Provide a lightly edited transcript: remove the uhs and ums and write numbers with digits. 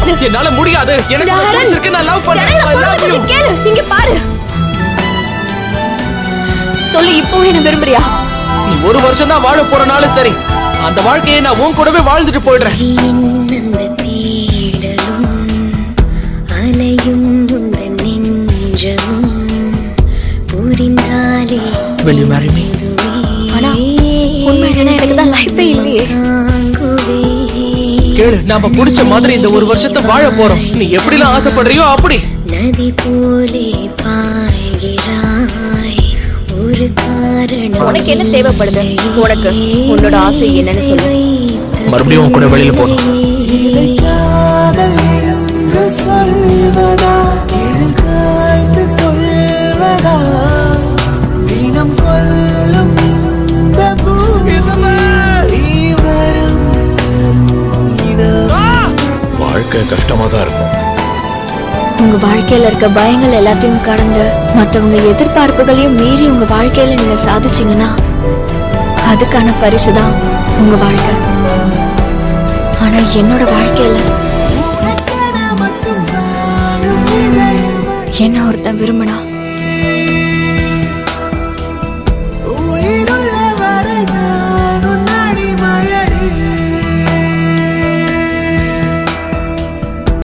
முடியாது. என்னால முடியாது. எனக்கு பிடிச்சிருக்கு. நான் லவ் பண்றேன். I love you. கேளு, இங்க பாரு. சொல்லு, இப்போ என்ன விரும்புறியா? நீ ஒரு வருஷம் தான் வாழ போறனாலும் சரி, அந்த வாழ்க்கையை நான் உன் கூடவே வாழ்ந்துட்டு போயிடுறேன். Will you marry me? ஆனா உண்மை என்னன்னா எனக்கு தான் லைஃபே இல்லையே. கேளு, நாம பிடிச்ச மாதிரி இந்த ஒரு வருஷத்தை வாழ போறோம். நீ எப்படிலாம் ஆசைப்படுறியோ அப்படி. நதி போலே பாய்கிறாய், ஒரு காரணம். உனக்கு என்ன தேவைப்படுது? உனக்கு உன்னோட ஆசை என்னன்னு சொல்லு. மறுபடியும் உன் கூட வெளியில போகணும். வாழ்க்கை கஷ்டமா தான் இருக்கும். உங்க வாழ்க்கையில இருக்க பயங்கள் எல்லாத்தையும் கடந்து மத்தவங்க எதிர்பார்ப்புகளையும் மீறி உங்க வாழ்க்கையில நீங்க சாதிச்சீங்கன்னா அதுக்கான பரிசுதான் உங்க வாழ்க்கை. ஆனா என்னோட வாழ்க்கையில என்ன ஒருத்தன் விரும்பினா